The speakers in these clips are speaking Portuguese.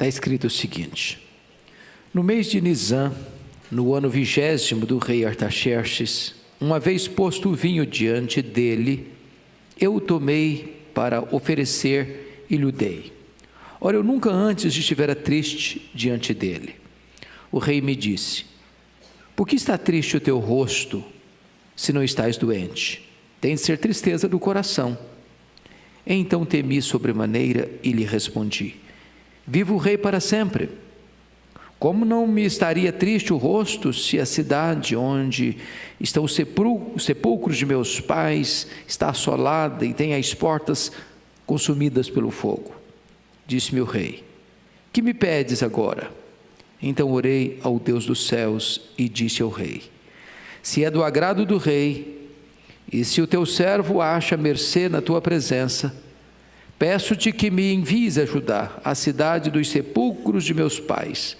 está escrito o seguinte: no mês de Nisã, no ano 20º do rei Artaxerxes, uma vez posto o vinho diante dele, eu o tomei para oferecer e lhe dei. Ora, eu nunca antes estivera triste diante dele. O rei me disse: por que está triste o teu rosto, se não estás doente? Tem de ser tristeza do coração. Então temi sobremaneira e lhe respondi: viva o rei para sempre. Como não me estaria triste o rosto, se a cidade onde estão os sepulcros de meus pais está assolada e tem as portas consumidas pelo fogo? Disse-me o rei: que me pedes agora? Então orei ao Deus dos céus e disse ao rei: se é do agrado do rei, e se o teu servo acha mercê na tua presença, peço-te que me envies ajudar a cidade dos sepulcros de meus pais,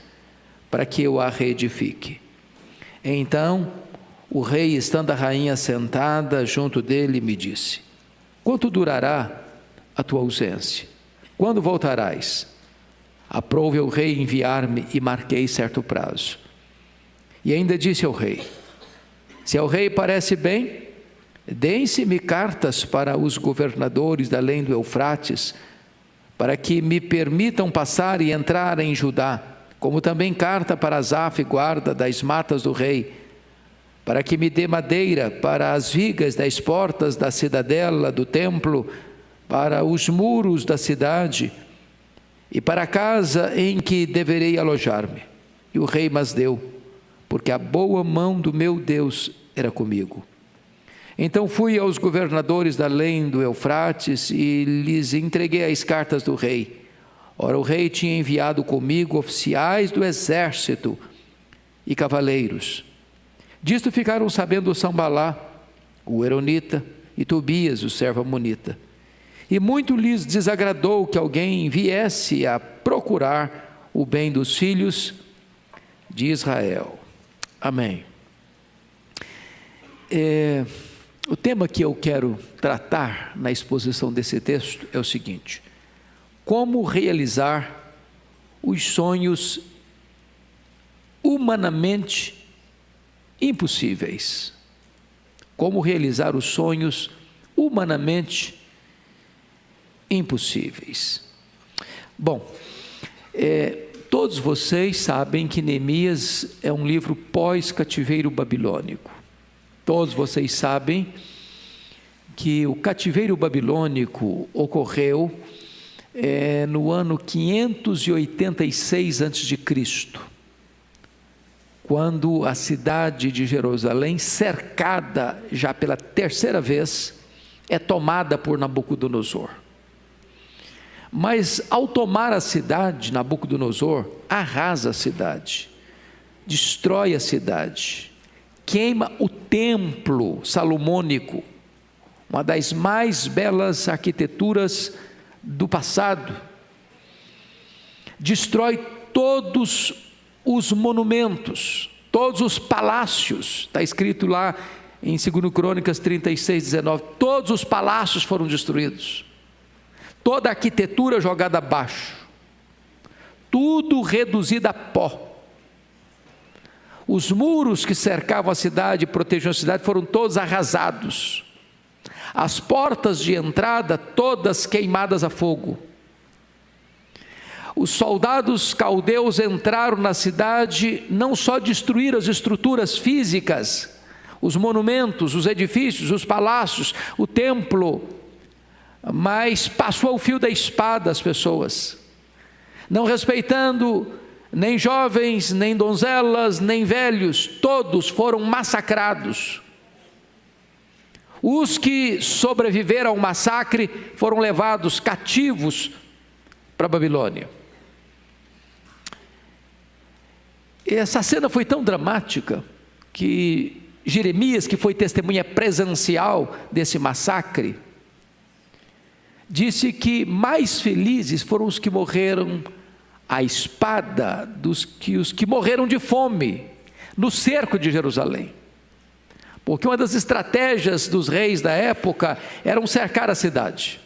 para que eu a reedifique. Então o rei, estando a rainha sentada junto dele, me disse: quanto durará a tua ausência? Quando voltarás? Aprove o rei enviar-me e marquei certo prazo. E ainda disse ao rei: se ao rei parece bem, deem-se-me cartas para os governadores da além do Eufrates, para que me permitam passar e entrar em Judá, como também carta para Asaf, guarda das matas do rei, para que me dê madeira para as vigas das portas da cidadela, do templo, para os muros da cidade e para a casa em que deverei alojar-me. E o rei mas deu, porque a boa mão do meu Deus era comigo. Então fui aos governadores da além do Eufrates e lhes entreguei as cartas do rei. Ora, o rei tinha enviado comigo oficiais do exército e cavaleiros. Disto ficaram sabendo Sambalá, o Eronita, e Tobias, o servo amonita. E muito lhes desagradou que alguém viesse a procurar o bem dos filhos de Israel. Amém. O tema que eu quero tratar na exposição desse texto é o seguinte: como realizar os sonhos humanamente impossíveis. Como realizar os sonhos humanamente impossíveis. Bom, todos vocês sabem que Neemias é um livro pós-cativeiro babilônico. Todos vocês sabem que o cativeiro babilônico ocorreu no ano 586 a.C., quando a cidade de Jerusalém, cercada já pela terceira vez, é tomada por Nabucodonosor. Mas ao tomar a cidade, Nabucodonosor arrasa a cidade, destrói a cidade, queima o templo salomônico, uma das mais belas arquiteturas do passado, destrói todos os monumentos, todos os palácios. Está escrito lá em 2 Crônicas 36:19, todos os palácios foram destruídos, toda a arquitetura jogada abaixo, tudo reduzido a pó. Os muros que cercavam a cidade, protegiam a cidade, foram todos arrasados. As portas de entrada todas queimadas a fogo. Os soldados caldeus entraram na cidade, não só destruíram as estruturas físicas, os monumentos, os edifícios, os palácios, o templo, mas passou o fio da espada às pessoas, não respeitando nem jovens, nem donzelas, nem velhos, todos foram massacrados. Os que sobreviveram ao massacre foram levados cativos para a Babilônia. Essa cena foi tão dramática que Jeremias, que foi testemunha presencial desse massacre, disse que mais felizes foram os que morreram à espada dos que os que morreram de fome no cerco de Jerusalém. Porque uma das estratégias dos reis da época era cercar a cidade,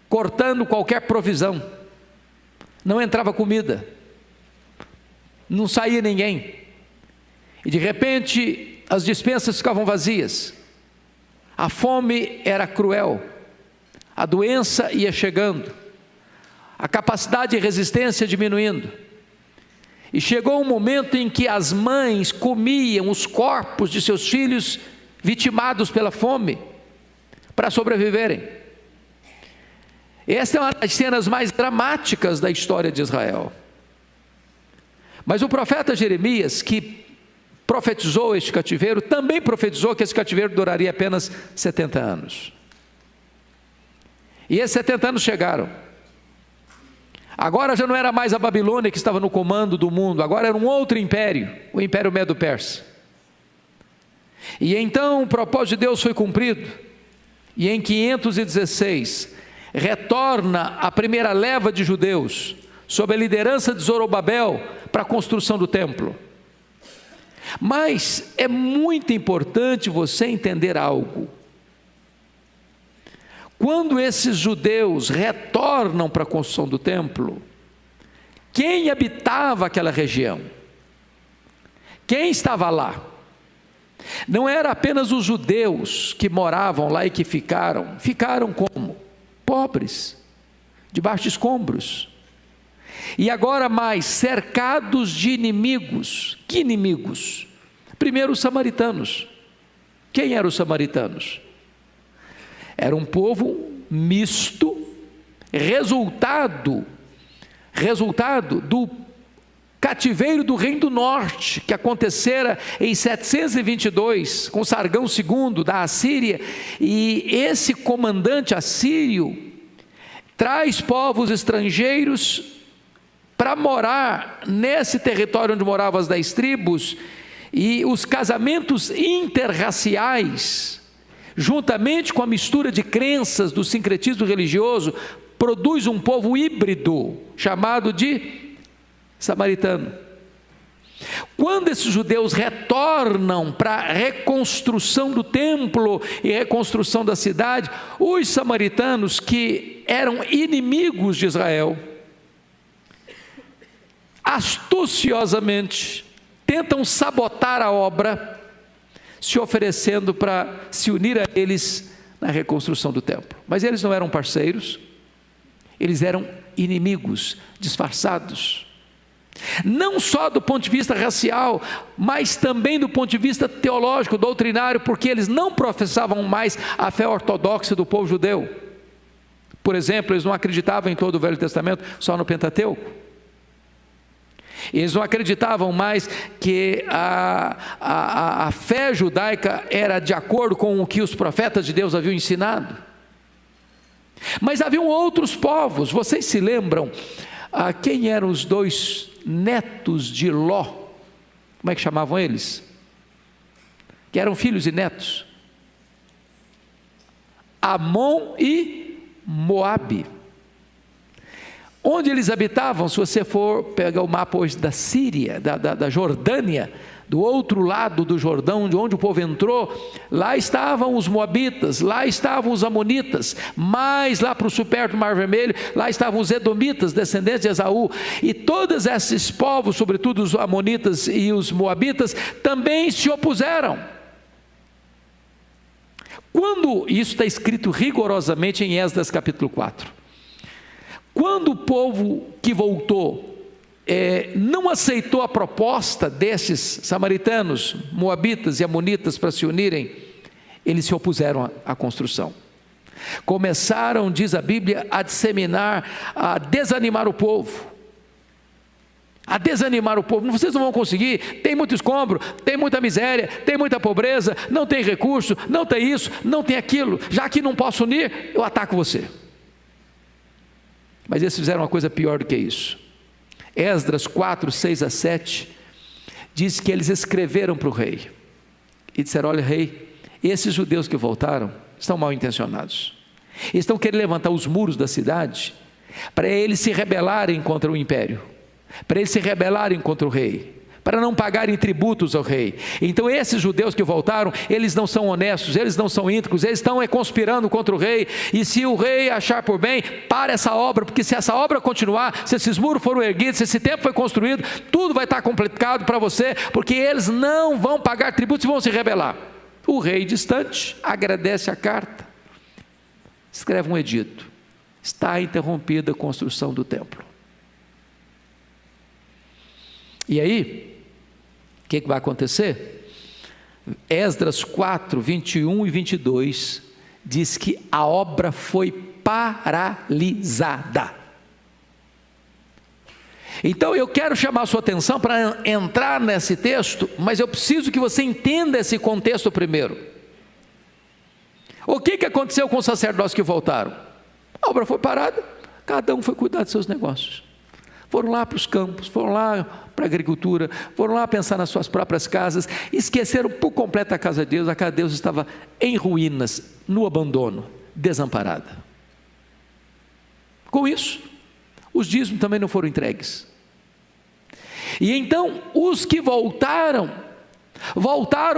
cortando qualquer provisão, não entrava comida, não saía ninguém, e de repente as despensas ficavam vazias, a fome era cruel, a doença ia chegando, a capacidade de resistência diminuindo, e chegou um momento em que as mães comiam os corpos de seus filhos vitimados pela fome, para sobreviverem. Esta é uma das cenas mais dramáticas da história de Israel. Mas o profeta Jeremias, que profetizou este cativeiro, também profetizou que esse cativeiro duraria apenas 70 anos. E esses 70 anos chegaram. Agora já não era mais a Babilônia que estava no comando do mundo, agora era um outro império, o Império Medo-Persa. E então o propósito de Deus foi cumprido, e em 516 retorna a primeira leva de judeus, sob a liderança de Zorobabel, para a construção do templo. Mas é muito importante você entender algo. Quando esses judeus retornam para a construção do templo, quem habitava aquela região? Quem estava lá? Não era apenas os judeus que moravam lá e que ficaram como? Pobres, debaixo de escombros. E agora mais, cercados de inimigos. Que inimigos? Primeiro os samaritanos. Quem eram os samaritanos? Era um povo misto, resultado do cativeiro do Reino do Norte, que acontecera em 722, com Sargão II da Assíria, e esse comandante assírio traz povos estrangeiros para morar nesse território onde moravam as 10 tribos, e os casamentos interraciais, juntamente com a mistura de crenças do sincretismo religioso, produz um povo híbrido, chamado de samaritano. Quando esses judeus retornam para a reconstrução do templo e reconstrução da cidade, os samaritanos, que eram inimigos de Israel, astuciosamente tentam sabotar a obra, se oferecendo para se unir a eles na reconstrução do templo. Mas eles não eram parceiros, eles eram inimigos disfarçados, não só do ponto de vista racial, mas também do ponto de vista teológico, doutrinário, porque eles não professavam mais a fé ortodoxa do povo judeu. Por exemplo, eles não acreditavam em todo o Velho Testamento, só no Pentateuco. Eles não acreditavam mais que a fé judaica era de acordo com o que os profetas de Deus haviam ensinado. Mas haviam outros povos. Vocês se lembram quem eram os 2 netos de Ló? Como é que chamavam eles? Que eram filhos e netos. Amon e Moabe. Onde eles habitavam? Se você for pegar o mapa hoje da Síria, da Jordânia, do outro lado do Jordão, de onde o povo entrou, lá estavam os moabitas, lá estavam os amonitas, mais lá para o sul, perto do Mar Vermelho, lá estavam os edomitas, descendentes de Esaú, e todos esses povos, sobretudo os amonitas e os moabitas, também se opuseram. Quando, isso está escrito rigorosamente em Esdras capítulo 4, quando o povo que voltou não aceitou a proposta desses samaritanos, moabitas e amonitas para se unirem, eles se opuseram à construção. Começaram, diz a Bíblia, a disseminar, a desanimar o povo. Vocês não vão conseguir, tem muito escombro, tem muita miséria, tem muita pobreza, não tem recurso, não tem isso, não tem aquilo, já que não posso unir, eu ataco você. Mas eles fizeram uma coisa pior do que isso. Esdras 4, 6 a 7, diz que eles escreveram para o rei, e disseram: olha, rei, esses judeus que voltaram estão mal intencionados, eles estão querendo levantar os muros da cidade, para eles se rebelarem contra o império, para eles se rebelarem contra o rei, para não pagarem tributos ao rei. Então esses judeus que voltaram, eles não são honestos, eles não são íntegros, eles estão conspirando contra o rei, e se o rei achar por bem, para essa obra, porque se essa obra continuar, se esses muros foram erguidos, se esse templo foi construído, tudo vai estar complicado para você, porque eles não vão pagar tributos e vão se rebelar. O rei, distante, agradece a carta, escreve um edito: está interrompida a construção do templo. E aí, o que vai acontecer? Esdras 4, 21 e 22 diz que a obra foi paralisada. Então eu quero chamar a sua atenção para entrar nesse texto, mas eu preciso que você entenda esse contexto primeiro. O que aconteceu com os sacerdotes que voltaram? A obra foi parada, cada um foi cuidar dos seus negócios. Foram lá para os campos, foram lá para a agricultura, foram lá pensar nas suas próprias casas, esqueceram por completo a casa de Deus. A casa de Deus estava em ruínas, no abandono, desamparada. Com isso, os dízimos também não foram entregues. E então, os que voltaram,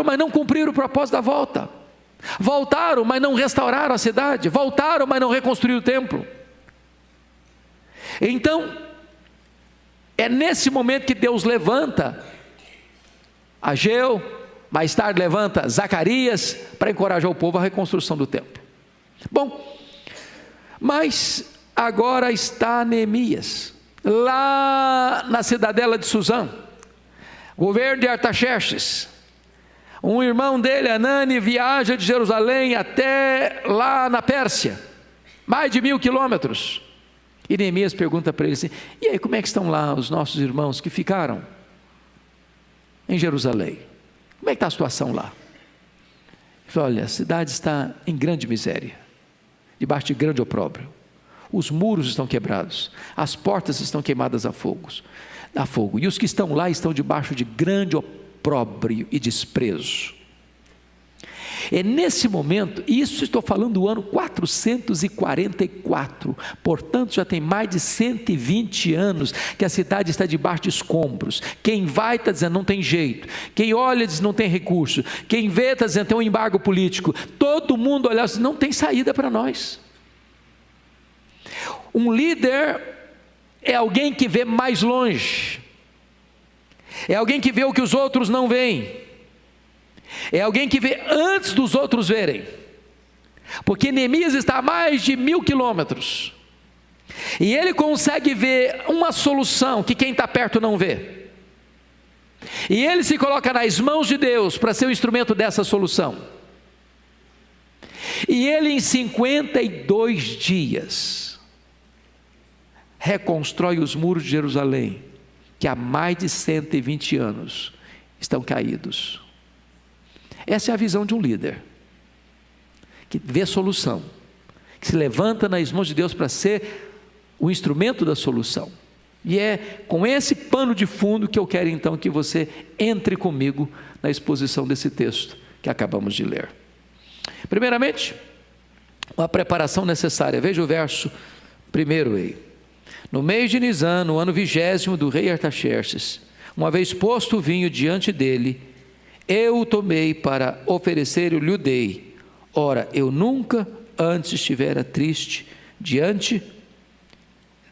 mas não cumpriram o propósito da volta. Voltaram, mas não restauraram a cidade. Voltaram, mas não reconstruíram o templo. Então, é nesse momento que Deus levanta Ageu, mais tarde levanta Zacarias, para encorajar o povo à reconstrução do templo. Bom, mas agora está Neemias, lá na cidadela de Suzã, governo de Artaxerxes. Um irmão dele, Anani, viaja de Jerusalém até lá na Pérsia, mais de 1000 quilômetros. E Neemias pergunta para ele assim: e aí, como é que estão lá os nossos irmãos que ficaram em Jerusalém? Como é que está a situação lá? Ele falou: olha, a cidade está em grande miséria, debaixo de grande opróbrio. Os muros estão quebrados, as portas estão queimadas a fogo, e os que estão lá estão debaixo de grande opróbrio e desprezo. É nesse momento, isso estou falando do ano 444, portanto já tem mais de 120 anos que a cidade está debaixo de escombros. Quem vai está dizendo não tem jeito, quem olha diz não tem recurso, quem vê está dizendo tem um embargo político, todo mundo olha e diz não tem saída para nós. Um líder é alguém que vê mais longe, é alguém que vê o que os outros não veem, é alguém que vê antes dos outros verem, porque Neemias está a mais de 1000 quilômetros, e ele consegue ver uma solução que quem está perto não vê, e ele se coloca nas mãos de Deus para ser o instrumento dessa solução, e ele em 52 dias reconstrói os muros de Jerusalém, que há mais de 120 anos estão caídos. Essa é a visão de um líder, que vê solução, que se levanta nas mãos de Deus para ser o instrumento da solução. E é com esse pano de fundo que eu quero então que você entre comigo na exposição desse texto que acabamos de ler. Primeiramente, a preparação necessária. Veja o verso primeiro aí. No mês de Nisan, no ano 20º do rei Artaxerxes, uma vez posto o vinho diante dele, eu o tomei para oferecer e lhe dei. Ora, eu nunca antes estivera triste diante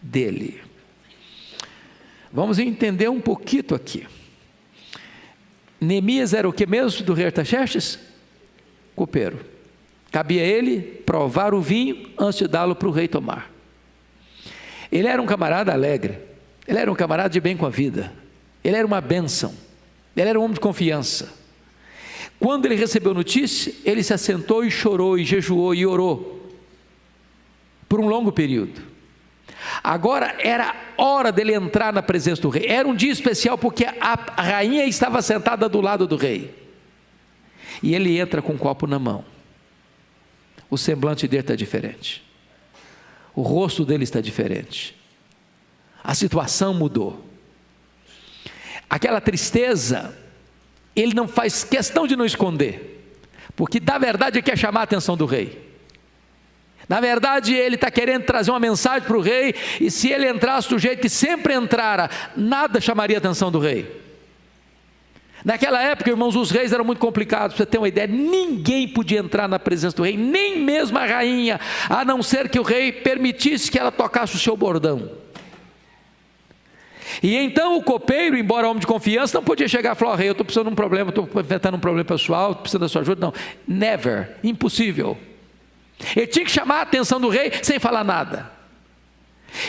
dele. Vamos entender um pouquinho aqui. Neemias era o que mesmo do rei Artaxerxes? Copeiro. Cabia a ele provar o vinho antes de dá-lo para o rei tomar. Ele era um camarada alegre, ele era um camarada de bem com a vida, ele era uma bênção, ele era um homem de confiança. Quando ele recebeu notícia, ele se assentou e chorou, e jejuou, e orou, por um longo período. Agora era hora dele entrar na presença do rei, era um dia especial, porque a rainha estava sentada do lado do rei, e ele entra com um copo na mão, o semblante dele está diferente, o rosto dele está diferente, a situação mudou, aquela tristeza, ele não faz questão de não esconder, porque na verdade ele quer chamar a atenção do rei, na verdade ele está querendo trazer uma mensagem para o rei, e se ele entrasse do jeito que sempre entrara, nada chamaria a atenção do rei, Naquela época, irmãos, os reis eram muito complicados. Para você ter uma ideia, ninguém podia entrar na presença do rei, nem mesmo a rainha, a não ser que o rei permitisse que ela tocasse o seu bordão. E então o copeiro, embora homem de confiança, não podia chegar e falar: rei, eu estou precisando de um problema, estou enfrentando um problema pessoal, estou precisando da sua ajuda. Não, never, impossível. Ele tinha que chamar a atenção do rei sem falar nada.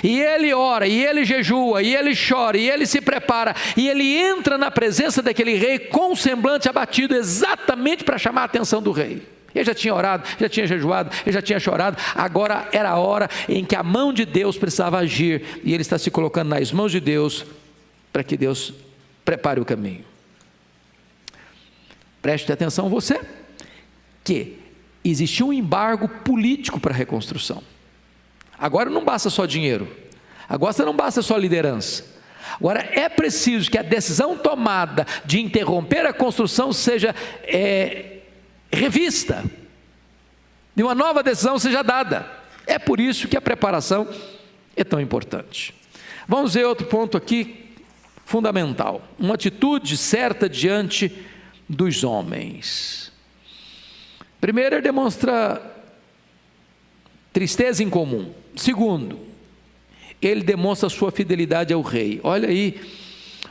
E ele ora, e ele jejua, e ele chora, e ele se prepara, e ele entra na presença daquele rei com o semblante abatido, exatamente para chamar a atenção do rei. Ele já tinha orado, já tinha jejuado, ele já tinha chorado. Agora era a hora em que a mão de Deus precisava agir, e ele está se colocando nas mãos de Deus, para que Deus prepare o caminho. Preste atenção você, que existia um embargo político para a reconstrução. Agora não basta só dinheiro, agora não basta só liderança. Agora é preciso que a decisão tomada de interromper a construção seja revista, e uma nova decisão seja dada. É por isso que a preparação é tão importante. Vamos ver outro ponto aqui fundamental: uma atitude certa diante dos homens. Primeiro, ele demonstra tristeza incomum. Segundo, ele demonstra sua fidelidade ao rei. Olha aí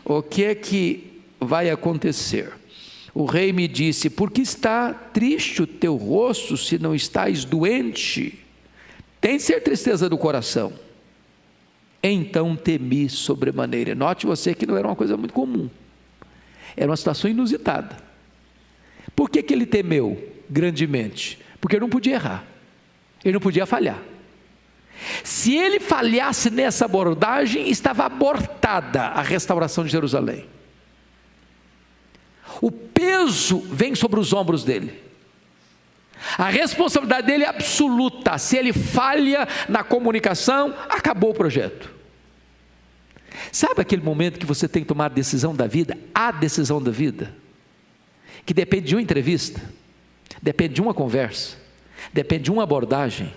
o que é que vai acontecer. O rei me disse: por que está triste o teu rosto, se não estás doente? Tem de ser tristeza do coração. Então temi sobremaneira. Note você que não era uma coisa muito comum, era uma situação inusitada. Por que ele temeu grandemente? Porque ele não podia errar, ele não podia falhar. Se ele falhasse nessa abordagem, estava abortada a restauração de Jerusalém. O peso vem sobre os ombros dele, a responsabilidade dele é absoluta. Se ele falha na comunicação, acabou o projeto. Sabe aquele momento que você tem que tomar a decisão da vida, a decisão da vida, que depende de uma entrevista, depende de uma conversa, depende de uma abordagem,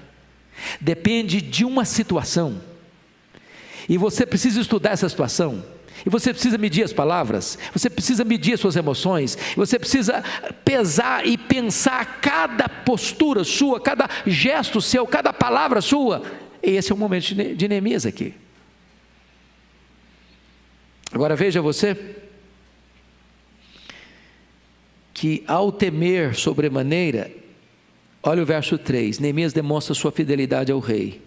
depende de uma situação, e você precisa estudar essa situação, e você precisa medir as palavras, você precisa medir as suas emoções, você precisa pesar e pensar cada postura sua, cada gesto seu, cada palavra sua. Esse é o momento de Neemias aqui. Agora veja você, que ao temer sobremaneira, olha o verso 3, Neemias demonstra sua fidelidade ao rei.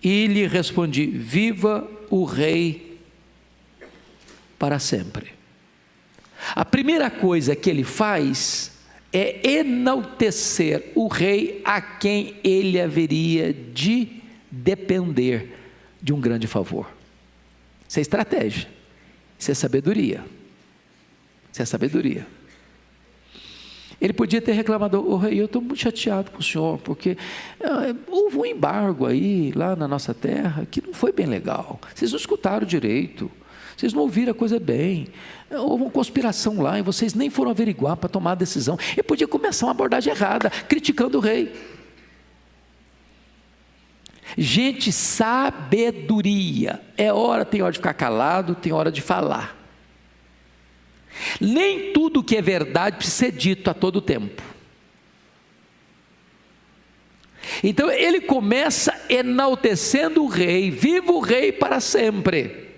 E lhe respondi: viva o rei para sempre. A primeira coisa que ele faz é enaltecer o rei, a quem ele haveria de depender de um grande favor. Isso é estratégia, isso é sabedoria, isso é sabedoria. Ele podia ter reclamado: ô rei, eu estou muito chateado com o senhor, porque houve um embargo aí, lá na nossa terra, que não foi bem legal, vocês não escutaram direito, vocês não ouviram a coisa bem, houve uma conspiração lá, e vocês nem foram averiguar para tomar a decisão. Ele podia começar uma abordagem errada, criticando o rei. Gente, sabedoria, tem hora de ficar calado, tem hora de falar. Nem tudo que é verdade precisa ser dito a todo tempo. Então ele começa enaltecendo o rei: viva o rei para sempre.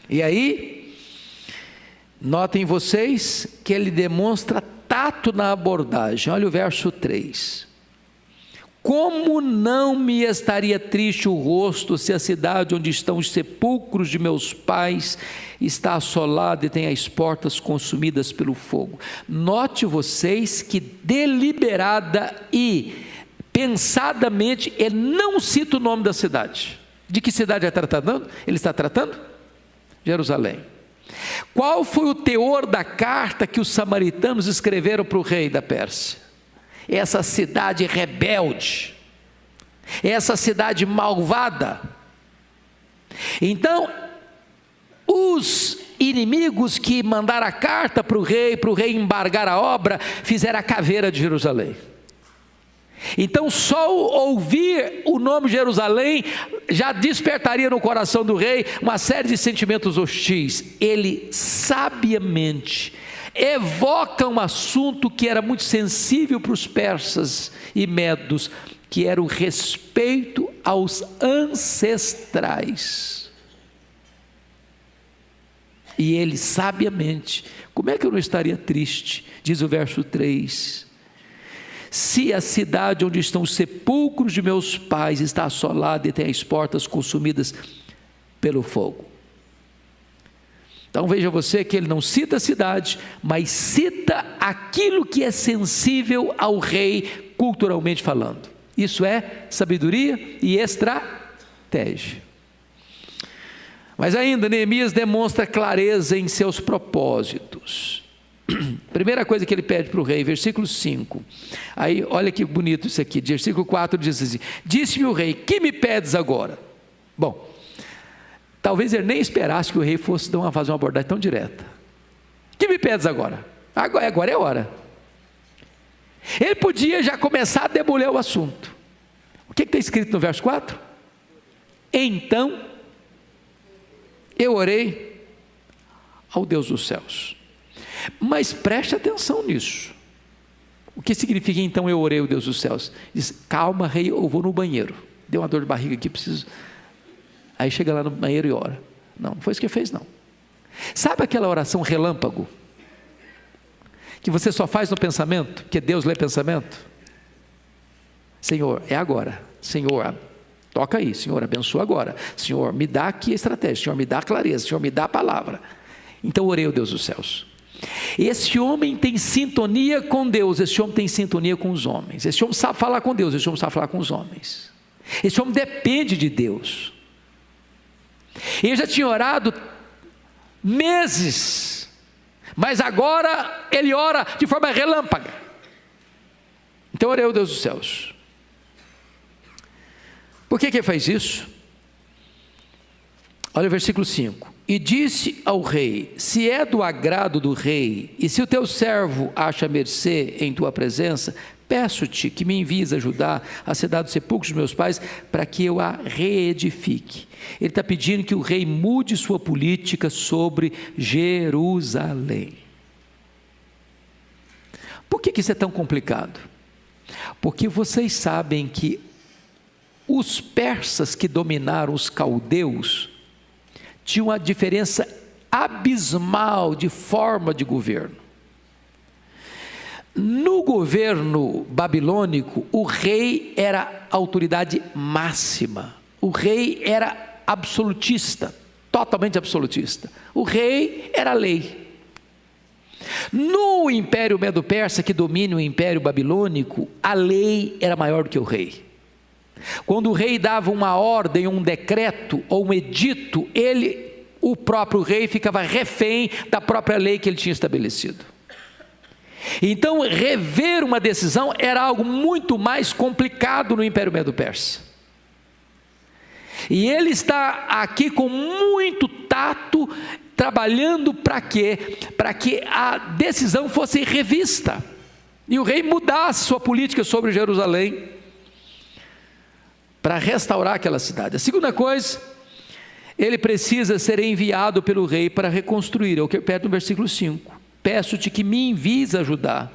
E aí, notem vocês que ele demonstra tato na abordagem. Olha o verso 3. Como não me estaria triste o rosto, se a cidade onde estão os sepulcros de meus pais está assolada e tem as portas consumidas pelo fogo. Note vocês que deliberada e pensadamente ele não cita o nome da cidade. De que cidade ele está tratando? Ele está tratando Jerusalém. Qual foi o teor da carta que os samaritanos escreveram para o rei da Pérsia? Essa cidade rebelde, essa cidade malvada. Então, os inimigos que mandaram a carta para o rei embargar a obra, fizeram a caveira de Jerusalém. Então só ouvir o nome Jerusalém já despertaria no coração do rei uma série de sentimentos hostis. Ele sabiamente evoca um assunto que era muito sensível para os persas e medos, que era o respeito aos ancestrais. E ele sabiamente, como é que eu não estaria triste? Diz o verso 3: se a cidade onde estão os sepulcros de meus pais está assolada e tem as portas consumidas pelo fogo. Então veja você que ele não cita a cidade, mas cita aquilo que é sensível ao rei, culturalmente falando. Isso é sabedoria e estratégia. Mas ainda Neemias demonstra clareza em seus propósitos. Primeira coisa que ele pede para o rei, versículo 5, aí olha que bonito isso aqui, versículo 4 diz assim: disse-me o rei, que me pedes agora? Bom, talvez ele nem esperasse que o rei fosse fazer uma abordagem tão direta. Que me pedes agora? Agora é a hora. Ele podia já começar a debulhar o assunto. O que está escrito no verso 4? Então eu orei ao Deus dos céus. Mas preste atenção nisso. O que significa então eu orei ao Deus dos céus? Diz: calma, rei, eu vou no banheiro, deu uma dor de barriga aqui, preciso. Aí chega lá no banheiro e ora. Não foi isso que ele fez, não. Sabe aquela oração relâmpago que você só faz no pensamento, que Deus lê pensamento? Senhor, é agora. Senhor, toca aí. Senhor, abençoa agora. Senhor, me dá aqui a estratégia. Senhor, me dá a clareza. Senhor, me dá a palavra. Então orei ao Deus dos céus. Esse homem tem sintonia com Deus, esse homem tem sintonia com os homens. Esse homem sabe falar com Deus, esse homem sabe falar com os homens. Esse homem depende de Deus. Ele já tinha orado meses, mas agora ele ora de forma relâmpaga. Então orei ao Deus dos céus. Por que ele faz isso? Olha o versículo 5: e disse ao rei: se é do agrado do rei, e se o teu servo acha mercê em tua presença, peço-te que me envies a Judá, a cidade dos sepulcros dos meus pais, para que eu a reedifique. Ele está pedindo que o rei mude sua política sobre Jerusalém. Por que isso é tão complicado? Porque vocês sabem que os persas que dominaram os caldeus tinha uma diferença abismal de forma de governo. No governo babilônico, o rei era a autoridade máxima. O rei era absolutista, totalmente absolutista. O rei era a lei. No Império Medo-Persa, que domina o Império Babilônico, a lei era maior do que o rei. Quando o rei dava uma ordem, um decreto ou um edito, o próprio rei ficava refém da própria lei que ele tinha estabelecido. Então rever uma decisão era algo muito mais complicado no Império Medo-Persa. E ele está aqui com muito tato, trabalhando para quê? Para que a decisão fosse revista e o rei mudasse sua política sobre Jerusalém, para restaurar aquela cidade. A segunda coisa, ele precisa ser enviado pelo rei para reconstruir. É o que pede no versículo 5. Peço-te que me envies a Judá,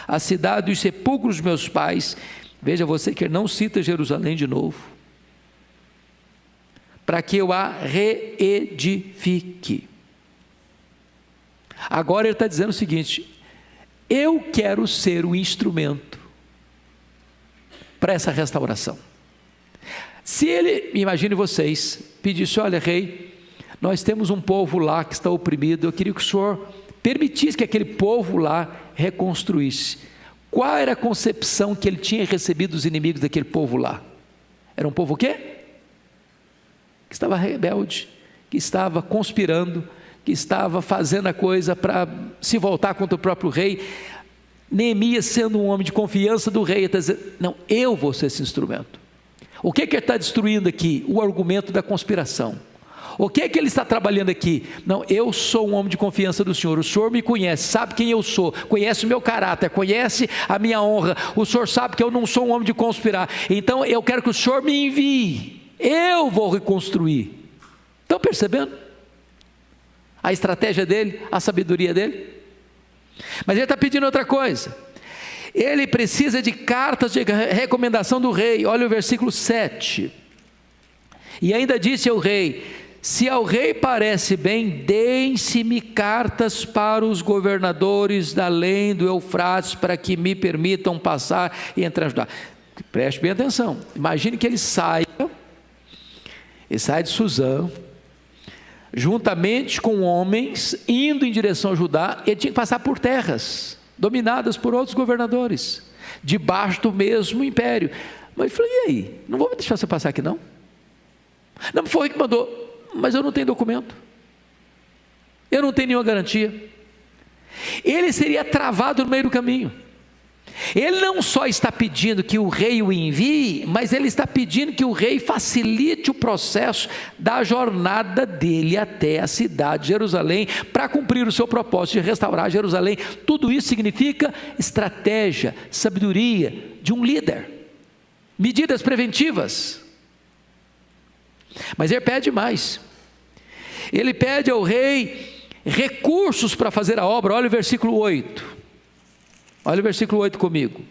a cidade dos sepulcros dos meus pais. Veja você que ele não cita Jerusalém de novo. Para que eu a reedifique. Agora ele está dizendo o seguinte: eu quero ser o instrumento para essa restauração. Se ele, imagine vocês, pedisse: olha, rei, nós temos um povo lá que está oprimido, eu queria que o senhor permitisse que aquele povo lá reconstruísse. Qual era a concepção que ele tinha recebido dos inimigos daquele povo lá? Era um povo o quê? Que estava rebelde, que estava conspirando, que estava fazendo a coisa para se voltar contra o próprio rei. Neemias, sendo um homem de confiança do rei, está dizendo: não, eu vou ser esse instrumento. O que ele está destruindo aqui? O argumento da conspiração, O que é que ele está trabalhando aqui? Não, eu sou um homem de confiança do Senhor, o Senhor me conhece, sabe quem eu sou, conhece o meu caráter, conhece a minha honra, o Senhor sabe que eu não sou um homem de conspirar, então eu quero que o Senhor me envie, eu vou reconstruir. Estão percebendo a estratégia dele, a sabedoria dele? Mas ele está pedindo outra coisa, ele precisa de cartas de recomendação do rei. Olha o versículo 7, e ainda disse ao rei: se ao rei parece bem, deem-se-me cartas para os governadores da além do Eufrates, para que me permitam passar e entrar ajudar. Preste bem atenção, imagine que ele sai de Suzã, juntamente com homens, indo em direção a Judá. Ele tinha que passar por terras, dominadas por outros governadores, debaixo do mesmo império. Mas eu falei: e aí, não vou deixar você passar aqui não? Não, foi o que mandou. Mas eu não tenho documento, eu não tenho nenhuma garantia. Ele seria travado no meio do caminho. Ele não só está pedindo que o rei o envie, mas ele está pedindo que o rei facilite o processo da jornada dele até a cidade de Jerusalém, para cumprir o seu propósito de restaurar Jerusalém. Tudo isso significa estratégia, sabedoria de um líder, medidas preventivas. Mas ele pede mais, ele pede ao rei recursos para fazer a obra. Olha o versículo 8, olha o versículo 8 comigo.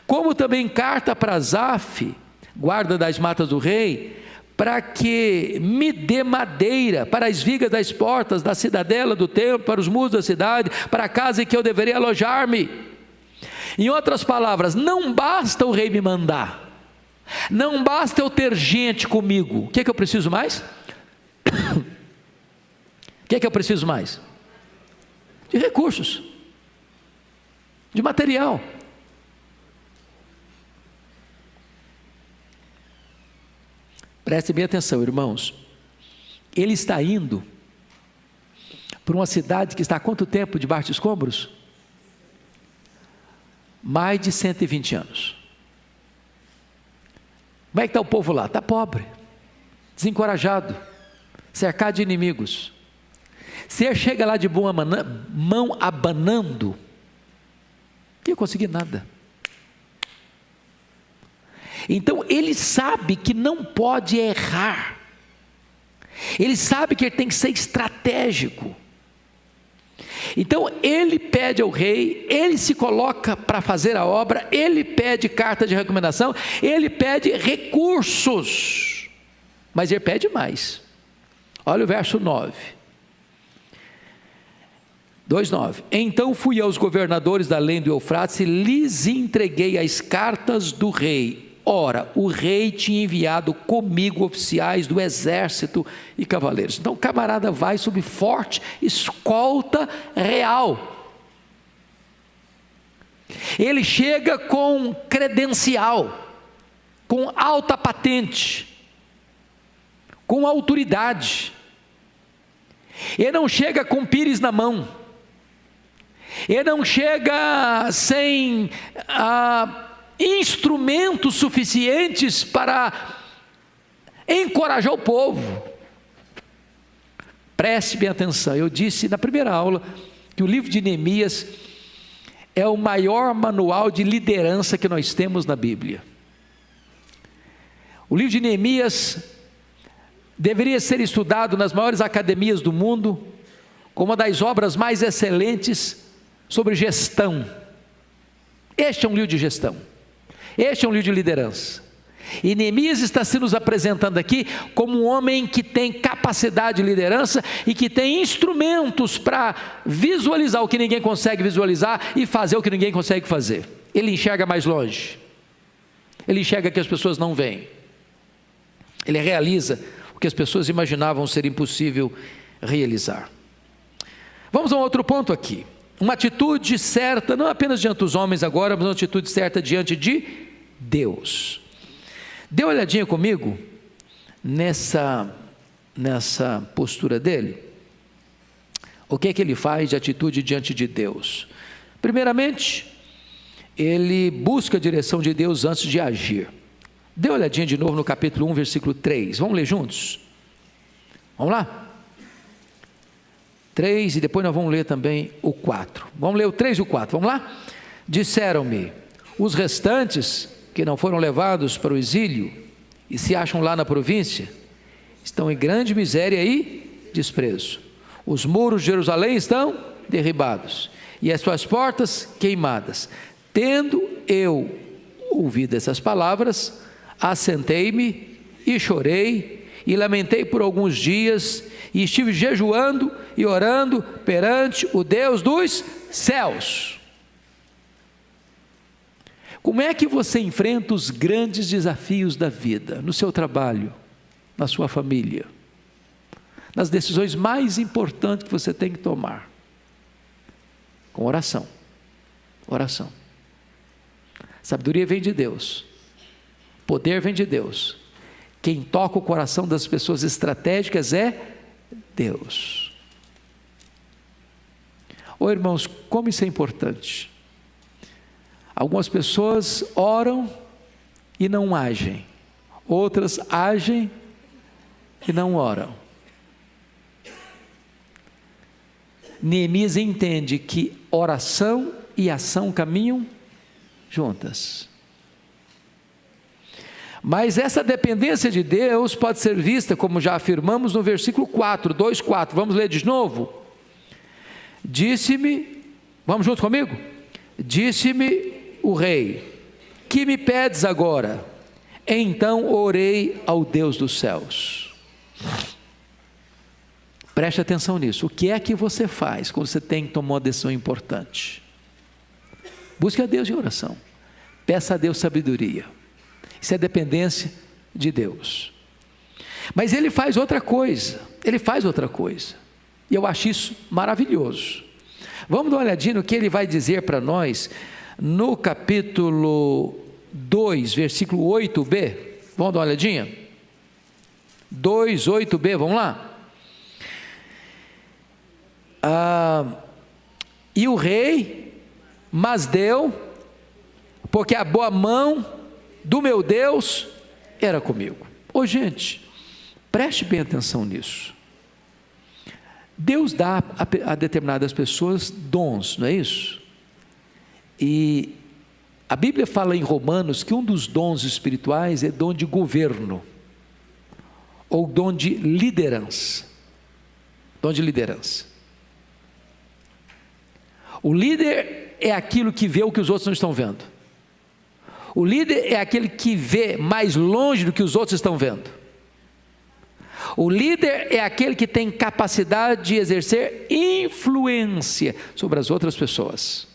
Como também carta para Asaf, guarda das matas do rei, para que me dê madeira para as vigas das portas da cidadela do templo, para os muros da cidade, para a casa em que eu deveria alojar-me. Em outras palavras, não basta o rei me mandar, não basta eu ter gente comigo. O que é que eu preciso mais? O que é que eu preciso mais? De recursos, de material. Preste bem atenção, irmãos. Ele está indo para uma cidade que está há quanto tempo debaixo de escombros? Mais de 120 anos. Como é que está o povo lá? Está pobre, desencorajado, cercado de inimigos. Você chega lá de boa mão abanando, não ia conseguir nada. Então ele sabe que não pode errar, ele sabe que ele tem que ser estratégico. Então ele pede ao rei, ele se coloca para fazer a obra, ele pede carta de recomendação, ele pede recursos, mas ele pede mais. Olha o verso 9, 2:9. Então fui aos governadores da além do Eufrates e lhes entreguei as cartas do rei. Ora, o rei tinha enviado comigo oficiais do exército e cavaleiros. Então o camarada vai sob forte escolta real. Ele chega com credencial, com alta patente, com autoridade. Ele não chega com pires na mão, ele não chega sem instrumentos suficientes para encorajar o povo. Preste bem atenção, eu disse na primeira aula que o livro de Neemias é o maior manual de liderança que nós temos na Bíblia. O livro de Neemias deveria ser estudado nas maiores academias do mundo, como uma das obras mais excelentes sobre gestão. Este é um livro de gestão, este é um livro de liderança, e Neemias está se nos apresentando aqui como um homem que tem capacidade de liderança e que tem instrumentos para visualizar o que ninguém consegue visualizar e fazer o que ninguém consegue fazer. Ele enxerga mais longe, ele enxerga que as pessoas não veem, ele realiza o que as pessoas imaginavam ser impossível realizar. Vamos a um outro ponto aqui. Uma atitude certa, não apenas diante dos homens agora, mas uma atitude certa diante de Deus. Dê uma olhadinha comigo nessa postura dele. O que é que ele faz de atitude diante de Deus? Primeiramente, ele busca a direção de Deus antes de agir. Dê uma olhadinha de novo no capítulo 1, versículo 3. Vamos ler juntos? Vamos lá? 3, e depois nós vamos ler também o 4. Vamos ler o 3 e o 4, vamos lá? Disseram-me, os restantes que não foram levados para o exílio e se acham lá na província, estão em grande miséria e desprezo. Os muros de Jerusalém estão derribados e as suas portas queimadas. Tendo eu ouvido essas palavras, assentei-me e chorei e lamentei por alguns dias e estive jejuando e orando perante o Deus dos céus. Como é que você enfrenta os grandes desafios da vida, no seu trabalho, na sua família, nas decisões mais importantes que você tem que tomar? Com oração. Oração. Sabedoria vem de Deus. Poder vem de Deus. Quem toca o coração das pessoas estratégicas é Deus. Ô irmãos, como isso é importante. Algumas pessoas oram e não agem. Outras agem e não oram. Neemias entende que oração e ação caminham juntas. Mas essa dependência de Deus pode ser vista, como já afirmamos no versículo 4, 2:4. Vamos ler de novo? Disse-me, vamos juntos comigo? Disse-me o rei, que me pedes agora? Então orei ao Deus dos céus. Preste atenção nisso. O que é que você faz quando você tem que tomar uma decisão importante? Busque a Deus em oração. Peça a Deus sabedoria. Isso é dependência de Deus. Mas ele faz outra coisa. Ele faz outra coisa. E eu acho isso maravilhoso. Vamos dar uma olhadinha no que ele vai dizer para nós no capítulo 2, versículo 8b. Vamos dar uma olhadinha? 2, 8b, vamos lá? E o rei mas deu, porque a boa mão do meu Deus era comigo. Ô gente, preste bem atenção nisso. Deus dá a determinadas pessoas dons, não é isso? E a Bíblia fala em Romanos que um dos dons espirituais é dom de governo, ou dom de liderança. Dom de liderança. O líder é aquilo que vê o que os outros não estão vendo. O líder é aquele que vê mais longe do que os outros estão vendo. O líder é aquele que tem capacidade de exercer influência sobre as outras pessoas.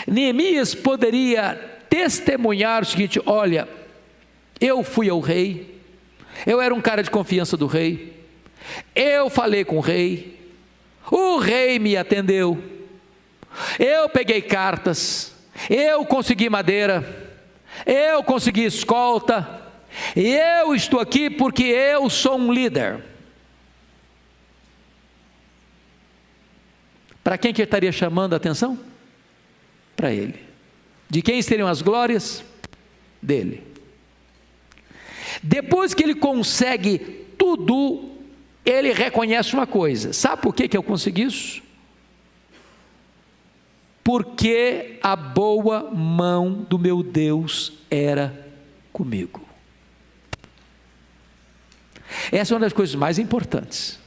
Neemias poderia testemunhar o seguinte: olha, eu fui ao rei, eu era um cara de confiança do rei, eu falei com o rei me atendeu, eu peguei cartas, eu consegui madeira, eu consegui escolta, e eu estou aqui porque eu sou um líder. Para quem que ele estaria chamando a atenção? Para ele. De quem seriam as glórias? Dele. Depois que ele consegue tudo, ele reconhece uma coisa. Sabe por que eu consegui isso? Porque a boa mão do meu Deus era comigo. Essa é uma das coisas mais importantes.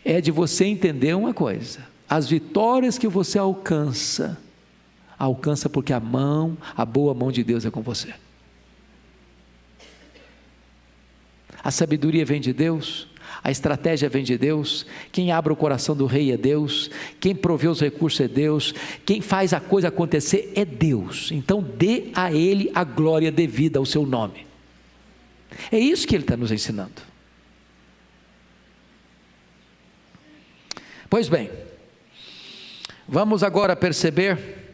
É de você entender uma coisa: as vitórias que você alcança porque a boa mão de Deus é com você. A sabedoria vem de Deus, a estratégia vem de Deus, quem abre o coração do rei é Deus, quem provê os recursos é Deus, quem faz a coisa acontecer é Deus. Então dê a Ele a glória devida ao seu nome. É isso que Ele está nos ensinando. Pois bem, vamos agora perceber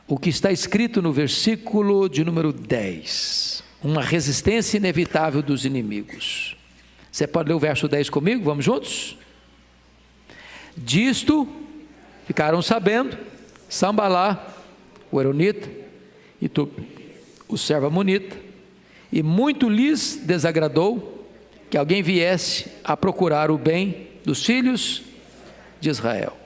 o que está escrito no versículo de número 10. Uma resistência inevitável dos inimigos. Você pode ler o verso 10 comigo? Vamos juntos? Disto ficaram sabendo Sambalá, o Eronita, e o servo Amonita, e muito lhes desagradou que alguém viesse a procurar o bem dos filhos de Israel.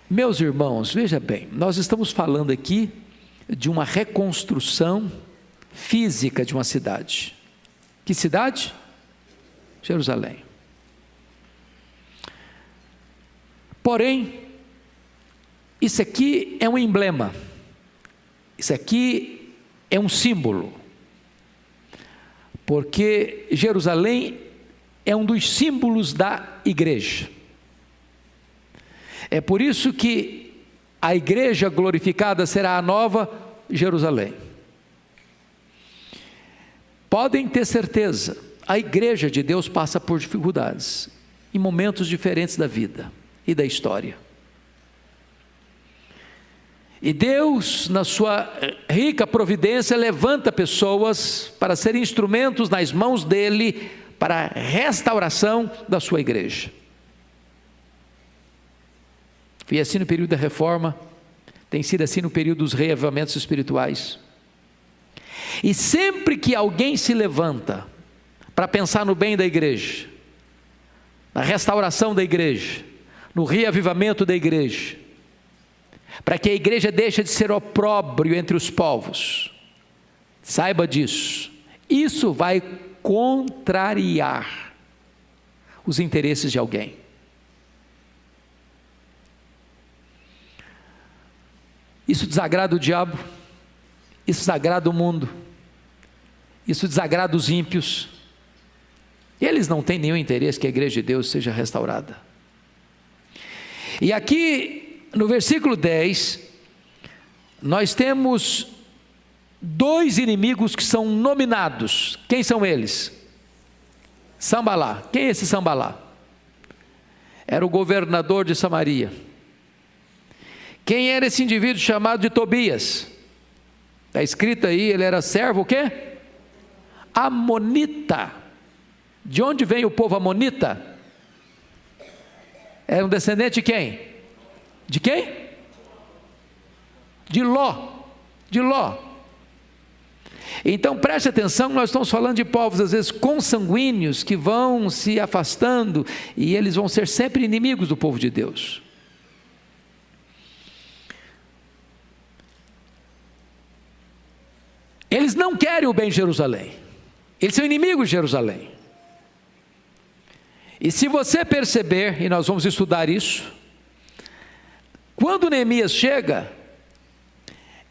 Meus irmãos, veja bem, nós estamos falando aqui de uma reconstrução física de uma cidade. Que cidade? Jerusalém. Porém, isso aqui é um emblema, isso aqui é um símbolo, porque Jerusalém é um dos símbolos da igreja. É por isso que a igreja glorificada será a nova Jerusalém. Podem ter certeza, a igreja de Deus passa por dificuldades, em momentos diferentes da vida e da história. E Deus, na sua rica providência, levanta pessoas para serem instrumentos nas mãos dEle para a restauração da sua igreja. Foi assim no período da reforma, tem sido assim no período dos reavivamentos espirituais. E sempre que alguém se levanta para pensar no bem da igreja, na restauração da igreja, no reavivamento da igreja, para que a igreja deixe de ser opróbrio entre os povos, saiba disso, isso vai contrariar os interesses de alguém. Isso desagrada o diabo, isso desagrada o mundo, isso desagrada os ímpios. Eles não têm nenhum interesse que a igreja de Deus seja restaurada. E aqui no versículo 10, nós temos dois inimigos que são nominados. Quem são eles? Sambalá. Quem é esse Sambalá? Era o governador de Samaria. Quem era esse indivíduo chamado de Tobias? Está escrito aí, ele era servo o quê? Amonita. De onde vem o povo amonita? Era um descendente de quem? De quem? De Ló. De Ló. Então preste atenção, nós estamos falando de povos às vezes consanguíneos que vão se afastando e eles vão ser sempre inimigos do povo de Deus. Eles não querem o bem de Jerusalém, eles são inimigos de Jerusalém. E se você perceber, e nós vamos estudar isso, quando Neemias chega,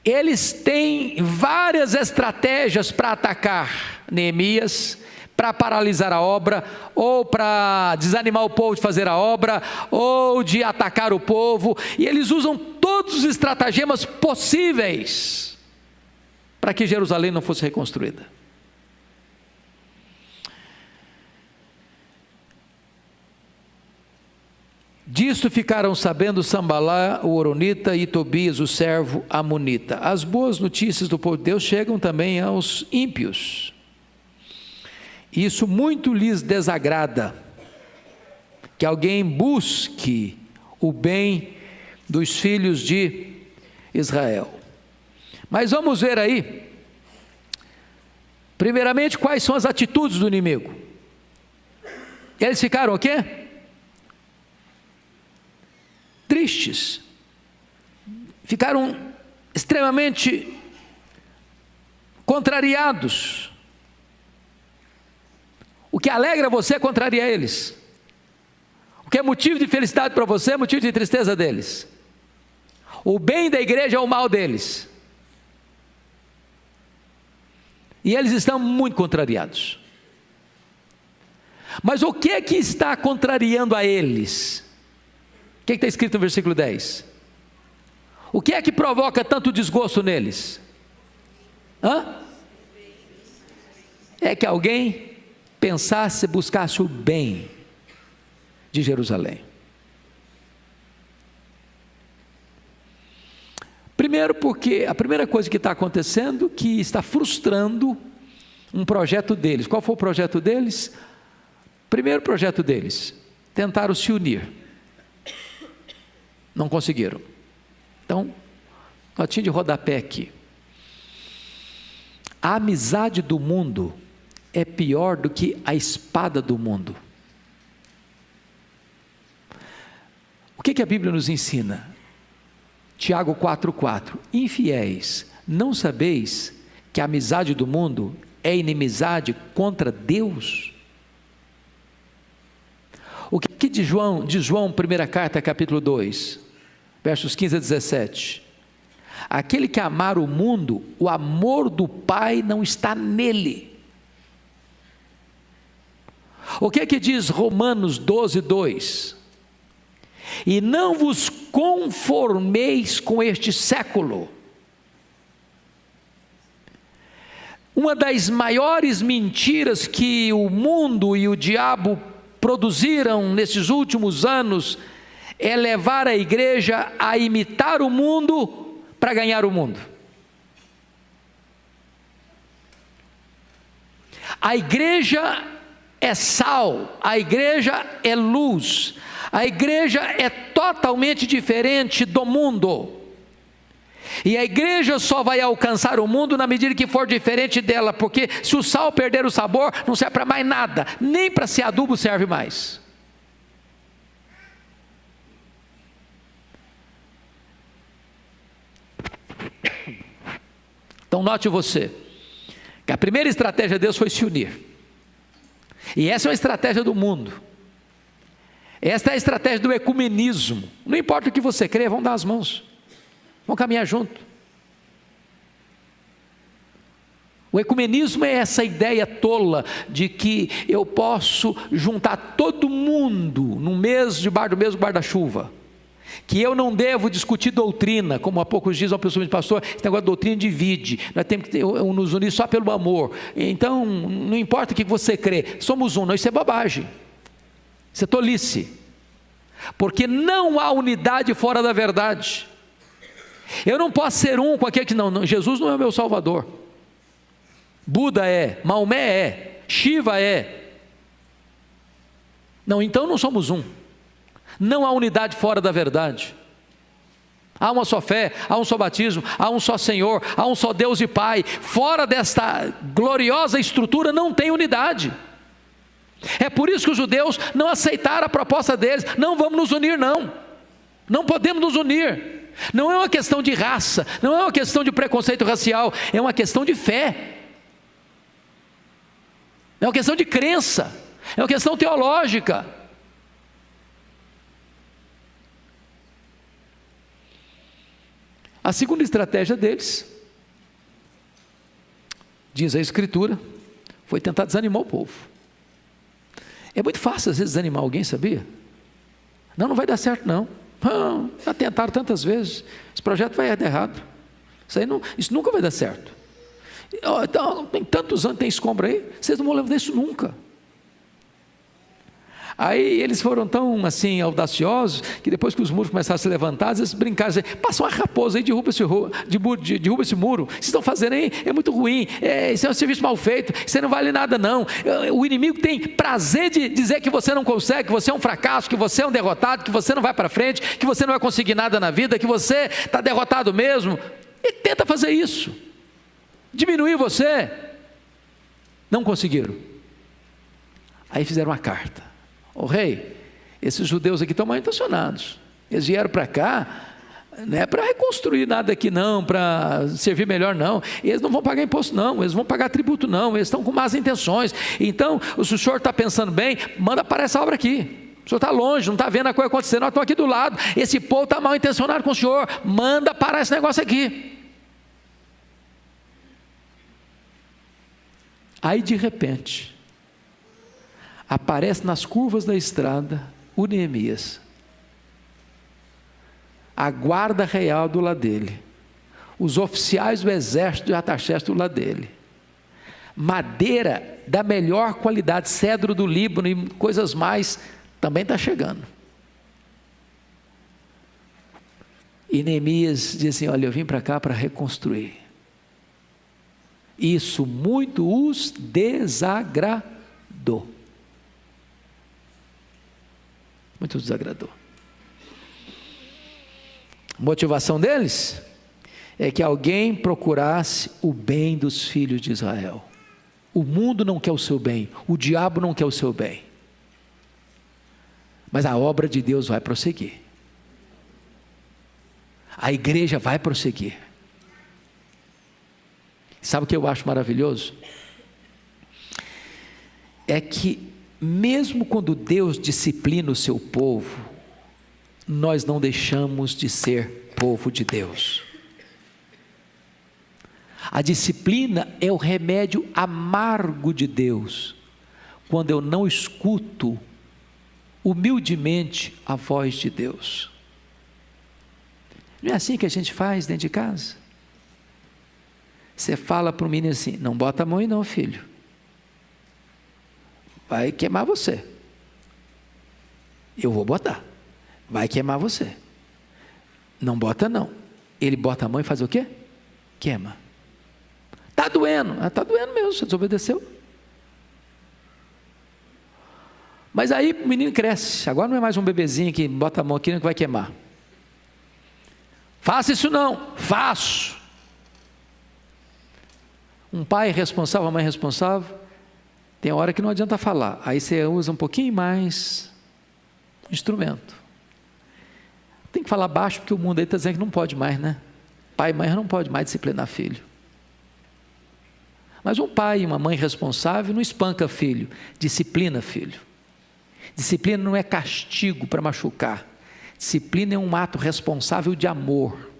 eles têm várias estratégias para atacar Neemias, para paralisar a obra, ou para desanimar o povo de fazer a obra, ou de atacar o povo, e eles usam todos os estratagemas possíveis para que Jerusalém não fosse reconstruída. Disto ficaram sabendo Sambalá, o horonita, e Tobias, o servo amonita. As boas notícias do povo de Deus chegam também aos ímpios. Isso muito lhes desagrada, que alguém busque o bem dos filhos de Israel. Mas vamos ver aí, primeiramente, quais são as atitudes do inimigo. Eles ficaram o quê? Tristes, ficaram extremamente contrariados. O que alegra você contraria eles. O que é motivo de felicidade para você é motivo de tristeza deles. O bem da igreja é o mal deles. E eles estão muito contrariados. Mas o que é que está contrariando a eles? O que está escrito no versículo 10? O que é que provoca tanto desgosto neles? É que alguém pensasse, buscasse o bem de Jerusalém. Primeiro porque a primeira coisa que está acontecendo, que está frustrando um projeto deles. Qual foi o projeto deles? Primeiro projeto deles, tentaram se unir. Não conseguiram. Então, notinha de rodapé aqui. A amizade do mundo é pior do que a espada do mundo. O que a Bíblia nos ensina? Tiago 4,4: Infiéis, não sabeis que a amizade do mundo é inimizade contra Deus? O que diz João, primeira carta, capítulo 2, versos 15 a 17? Aquele que amar o mundo, o amor do Pai não está nele. O que diz Romanos 12:2? E não vos conformeis com este século. Uma das maiores mentiras que o mundo e o diabo produziram nesses últimos anos é levar a igreja a imitar o mundo para ganhar o mundo. A igreja é sal, a igreja é luz, a igreja é totalmente diferente do mundo. E a igreja só vai alcançar o mundo na medida que for diferente dela, porque se o sal perder o sabor, não serve para mais nada, nem para ser adubo serve mais. Então note você, que a primeira estratégia de Deus foi se unir, e essa é uma estratégia do mundo. Esta é a estratégia do ecumenismo. Não importa o que você crê, vamos dar as mãos, vamos caminhar junto. O ecumenismo é essa ideia tola de que eu posso juntar todo mundo debaixo do mesmo guarda-chuva, que eu não devo discutir doutrina, como há poucos dias uma pessoa me disse: pastor, esse negócio de doutrina divide, nós temos que nos unir só pelo amor, então não importa o que você crê, somos um. Não, isso é bobagem, isso é tolice, porque não há unidade fora da verdade. Eu não posso ser um com aquele que não, Jesus não é o meu Salvador, Buda é, Maomé é, Shiva é, não, então não somos um. Não há unidade fora da verdade. Há uma só fé, há um só batismo, há um só Senhor, há um só Deus e Pai. Fora desta gloriosa estrutura não tem unidade. É por isso que os judeus não aceitaram a proposta deles: não vamos nos unir, não podemos nos unir. Não é uma questão de raça, não é uma questão de preconceito racial, é uma questão de fé, é uma questão de crença, é uma questão teológica. A segunda estratégia deles, diz a Escritura, foi tentar desanimar o povo. É muito fácil às vezes desanimar alguém, sabia? Não vai dar certo não. Já tentaram tantas vezes, esse projeto vai dar errado, isso nunca vai dar certo. Então, tem tantos anos, tem escombro aí, vocês não vão levar isso nunca. Aí eles foram tão assim audaciosos, que depois que os muros começaram a se levantar, eles brincaram, passa uma raposa aí, derruba esse muro, vocês estão fazendo aí, é muito ruim, isso é um serviço mal feito, isso aí não vale nada não. O inimigo tem prazer de dizer que você não consegue, que você é um fracasso, que você é um derrotado, que você não vai para frente, que você não vai conseguir nada na vida, que você está derrotado mesmo. Ele tenta fazer isso, diminuir você. Não conseguiram. Aí fizeram uma carta: rei, esses judeus aqui estão mal intencionados, eles vieram para cá, não é para reconstruir nada aqui não, para servir melhor não, eles não vão pagar imposto não, eles vão pagar tributo não, eles estão com más intenções. Então, se o senhor está pensando bem, manda parar essa obra aqui. O senhor está longe, não está vendo a coisa acontecendo, nós estamos aqui do lado, esse povo está mal intencionado com o senhor, manda parar esse negócio aqui. Aí de repente aparece nas curvas da estrada o Neemias, a guarda real do lado dele, os oficiais do exército de Artaxerxes do lado dele, madeira da melhor qualidade, cedro do Líbano e coisas mais, também está chegando. E Neemias diz assim: olha, eu vim para cá para reconstruir. Isso muito os desagradou. Muito desagradou. Motivação deles? é que alguém procurasse o bem dos filhos de Israel. O mundo não quer o seu bem, o diabo não quer o seu bem. Mas a obra de Deus vai prosseguir. A igreja vai prosseguir. Sabe o que eu acho maravilhoso? É que mesmo quando Deus disciplina o seu povo, nós não deixamos de ser povo de Deus. A disciplina é o remédio amargo de Deus, quando eu não escuto humildemente a voz de Deus. Não é assim que a gente faz dentro de casa? Você fala para o menino assim: não bota a mão aí não, filho, vai queimar você. Eu vou botar, vai queimar você. Não bota não. Ele bota a mão e faz o quê? Queima. Está doendo. Está doendo mesmo, você desobedeceu. Mas aí o menino cresce, agora não é mais um bebezinho que bota a mão aqui e vai queimar. Faça isso não. Faço. Um pai responsável, uma mãe responsável, tem hora que não adianta falar, aí você usa um pouquinho mais o instrumento. Tem que falar baixo, porque o mundo aí está dizendo que não pode mais, né? Pai e mãe não pode mais disciplinar filho. Mas um pai e uma mãe responsável não espanca filho, disciplina filho. Disciplina não é castigo para machucar. Disciplina é um ato responsável de amor.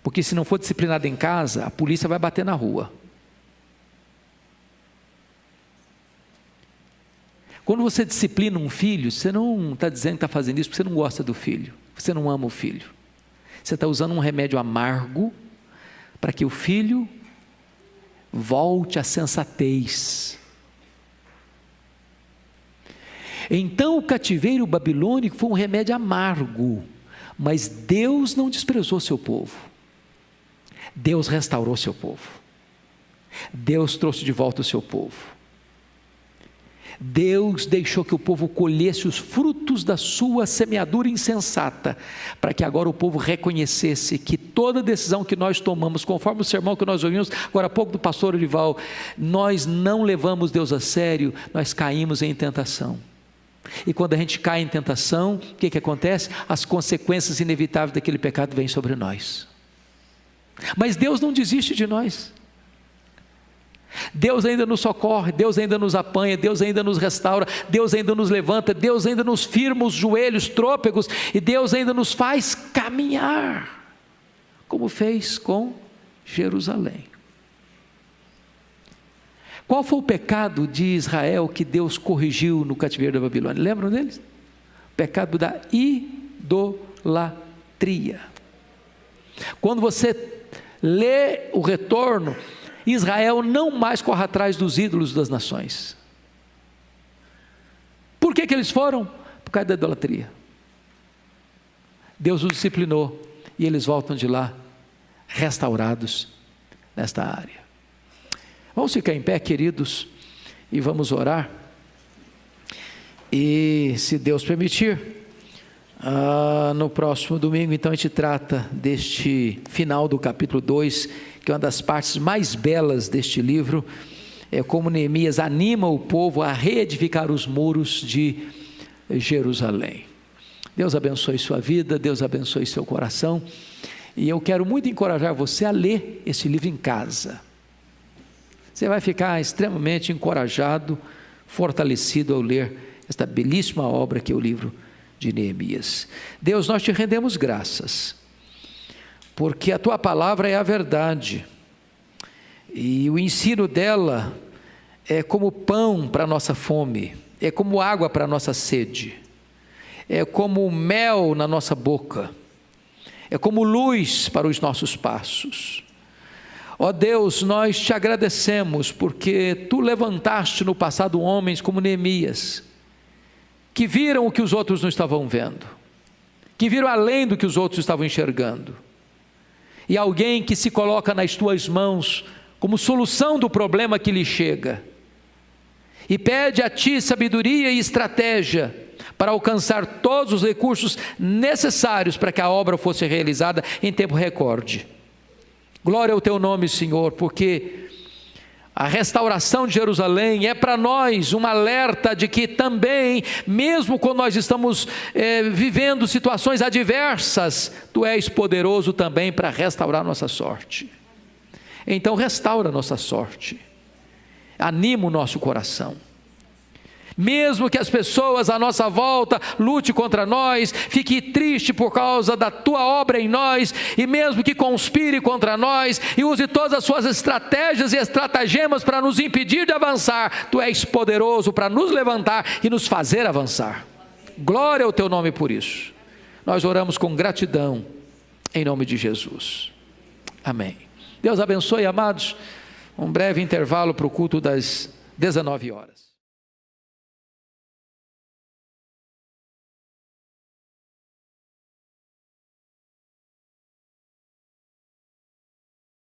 Porque se não for disciplinado em casa, a polícia vai bater na rua. Quando você disciplina um filho, você não está dizendo que está fazendo isso porque você não gosta do filho, você não ama o filho. Você está usando um remédio amargo para que o filho volte à sensatez. Então o cativeiro babilônico foi um remédio amargo, mas Deus não desprezou seu povo. Deus restaurou seu povo. Deus trouxe de volta o seu povo. Deus deixou que o povo colhesse os frutos da sua semeadura insensata, para que agora o povo reconhecesse que toda decisão que nós tomamos, conforme o sermão que nós ouvimos agora há pouco do pastor Olival, nós não levamos Deus a sério, nós caímos em tentação. E quando a gente cai em tentação, o que acontece? As consequências inevitáveis daquele pecado vêm sobre nós. Mas Deus não desiste de nós. Deus ainda nos socorre, Deus ainda nos apanha, Deus ainda nos restaura, Deus ainda nos levanta, Deus ainda nos firma os joelhos trôpegos e Deus ainda nos faz caminhar, como fez com Jerusalém. Qual foi o pecado de Israel que Deus corrigiu no cativeiro da Babilônia? Lembram deles? O pecado da idolatria. Quando você lê o retorno, Israel não mais corre atrás dos ídolos das nações. Por que eles foram? Por causa da idolatria. Deus os disciplinou e eles voltam de lá restaurados nesta área. Vamos ficar em pé, queridos, e vamos orar. E se Deus permitir, no próximo domingo, então, a gente trata deste final do capítulo 2, que é uma das partes mais belas deste livro, é como Neemias anima o povo a reedificar os muros de Jerusalém. Deus abençoe sua vida, Deus abençoe seu coração, e eu quero muito encorajar você a ler esse livro em casa. Você vai ficar extremamente encorajado, fortalecido ao ler esta belíssima obra que é o livro de Neemias. Deus, nós te rendemos graças, porque a tua palavra é a verdade, e o ensino dela é como pão para a nossa fome, é como água para a nossa sede, é como mel na nossa boca, é como luz para os nossos passos. Ó Deus, nós te agradecemos, porque tu levantaste no passado homens como Neemias, que viram o que os outros não estavam vendo, que viram além do que os outros estavam enxergando, e alguém que se coloca nas tuas mãos como solução do problema que lhe chega, e pede a ti sabedoria e estratégia para alcançar todos os recursos necessários para que a obra fosse realizada em tempo recorde. Glória ao teu nome, Senhor, porque a restauração de Jerusalém é para nós um alerta de que também, mesmo quando nós estamos vivendo situações adversas, tu és poderoso também para restaurar nossa sorte. Então restaura nossa sorte, anima o nosso coração. Mesmo que as pessoas à nossa volta lutem contra nós, fique triste por causa da tua obra em nós, e mesmo que conspire contra nós e use todas as suas estratégias e estratagemas para nos impedir de avançar, tu és poderoso para nos levantar e nos fazer avançar. Glória ao teu nome por isso. Nós oramos com gratidão em nome de Jesus. Amém. Deus abençoe, amados. Um breve intervalo para o culto das 19 horas.